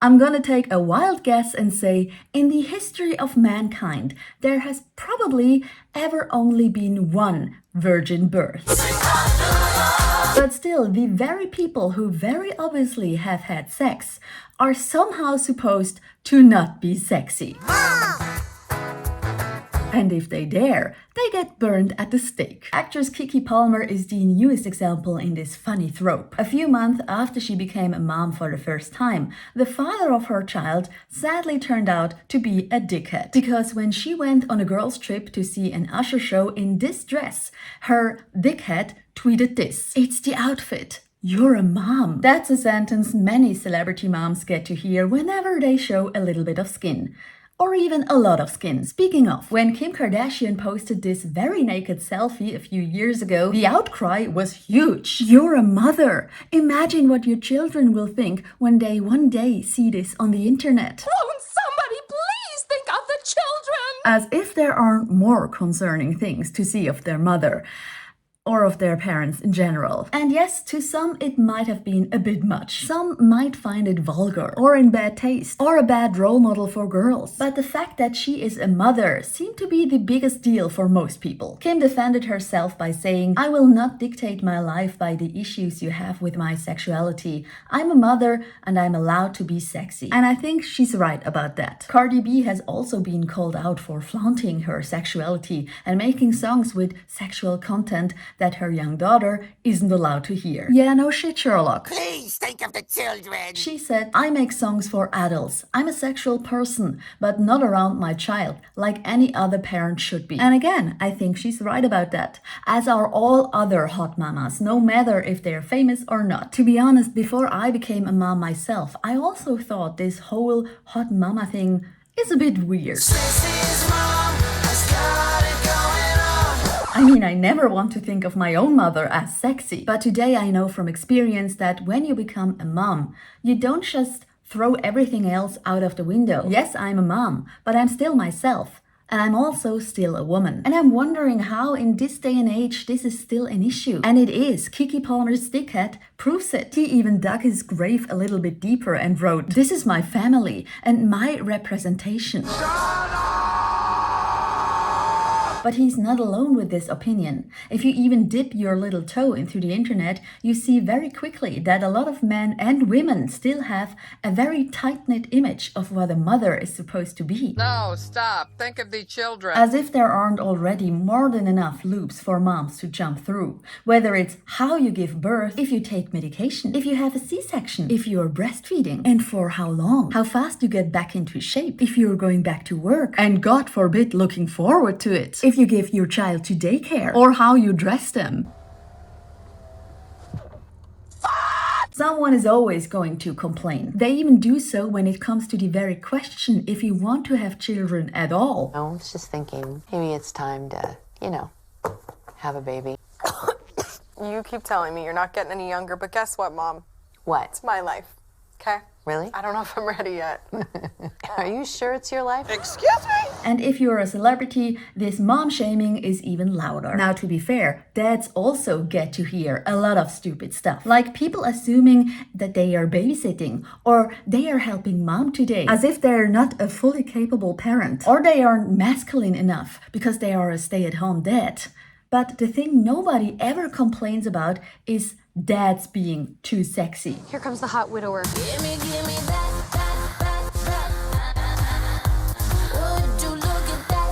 I'm gonna take a wild guess and say, in the history of mankind, there has probably ever only been one virgin birth. But still, the very people who very obviously have had sex are somehow supposed to not be sexy. And if they dare, they get burned at the stake. Actress Keke Palmer is the newest example in this funny trope. A few months after she became a mom for the first time, the father of her child sadly turned out to be a dickhead. Because when she went on a girls' trip to see an usher show in this dress, her dickhead tweeted this: "It's the outfit. You're a mom." That's a sentence many celebrity moms get to hear whenever they show a little bit of skin. Or even a lot of skin. Speaking of, when Kim Kardashian posted this very naked selfie a few years ago, the outcry was huge. You're a mother. Imagine what your children will think when they one day see this on the internet. Won't somebody please think of the children? As if there aren't more concerning things to see of their mother. Or of their parents in general. And yes, to some it might have been a bit much. Some might find it vulgar, or in bad taste, or a bad role model for girls. But the fact that she is a mother seemed to be the biggest deal for most people. Kim defended herself by saying, "I will not dictate my life by the issues you have with my sexuality. I'm a mother and I'm allowed to be sexy." And I think she's right about that. Cardi B has also been called out for flaunting her sexuality and making songs with sexual content that her young daughter isn't allowed to hear. Yeah, no shit, Sherlock. Please think of the children. She said, "I make songs for adults. I'm a sexual person, but not around my child, like any other parent should be." And again, I think she's right about that, as are all other hot mamas, no matter if they're famous or not. To be honest, before I became a mom myself, I also thought this whole hot mama thing is a bit weird. I mean, I never want to think of my own mother as sexy, but today I know from experience that when you become a mom, you don't just throw everything else out of the window. Yes, I'm a mom, but I'm still myself. And I'm also still a woman. And I'm wondering how in this day and age this is still an issue. And it is. Keke Palmer's dickhead proves it. He even dug his grave a little bit deeper and wrote, "This is my family and my representation." But he's not alone with this opinion. If you even dip your little toe into the internet, you see very quickly that a lot of men and women still have a very tight-knit image of what a mother is supposed to be. No, stop. Think of the children. As if there aren't already more than enough loops for moms to jump through. Whether it's how you give birth, if you take medication, if you have a C-section, if you're breastfeeding, and for how long, how fast you get back into shape, if you're going back to work, and God forbid looking forward to it, if you give your child to daycare, or how you dress them. Someone is always going to complain. They even do so when it comes to the very question if you want to have children at all. I was just thinking, maybe it's time to, have a baby. You keep telling me you're not getting any younger, but guess what, Mom? What? It's my life, okay? Really? I don't know if I'm ready yet. Are you sure it's your life? Excuse me? And if you're a celebrity, this mom shaming is even louder. Now, to be fair, dads also get to hear a lot of stupid stuff. Like people assuming that they are babysitting or they are helping mom today, as if they're not a fully capable parent, or they aren't masculine enough because they are a stay-at-home dad. But the thing nobody ever complains about is dads being too sexy. Here comes the hot widower. Give me that. Would you look at that?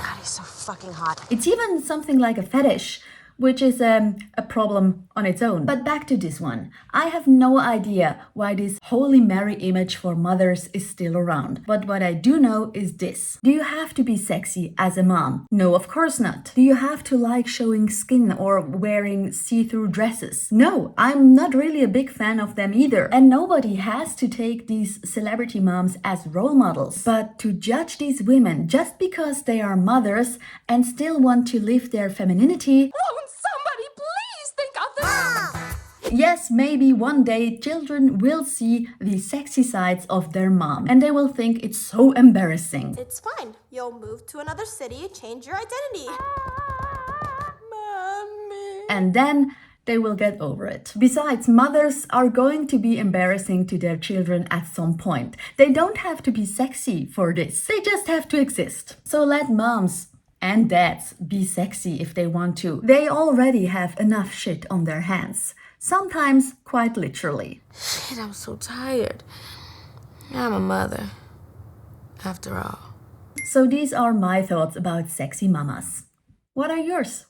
God, he's so fucking hot. It's even something like a fetish, which is a problem on its own. But back to this one. I have no idea why this Holy Mary image for mothers is still around. But what I do know is this. Do you have to be sexy as a mom? No, of course not. Do you have to like showing skin or wearing see-through dresses? No, I'm not really a big fan of them either. And nobody has to take these celebrity moms as role models. But to judge these women just because they are mothers and still want to live their femininity, Won't somebody please think of the... yes, maybe one day children will see the sexy sides of their mom and they will think it's so embarrassing. It's fine. You'll move to another city, change your identity. Mommy. And then They will get over it. Besides, mothers are going to be embarrassing to their children at some point. They don't have to be sexy for this. They just have to exist. So let moms and dads be sexy if they want to. They already have enough shit on their hands. Sometimes quite literally. Shit, I'm so tired. I'm a mother, after all. So these are my thoughts about sexy mamas. What are yours?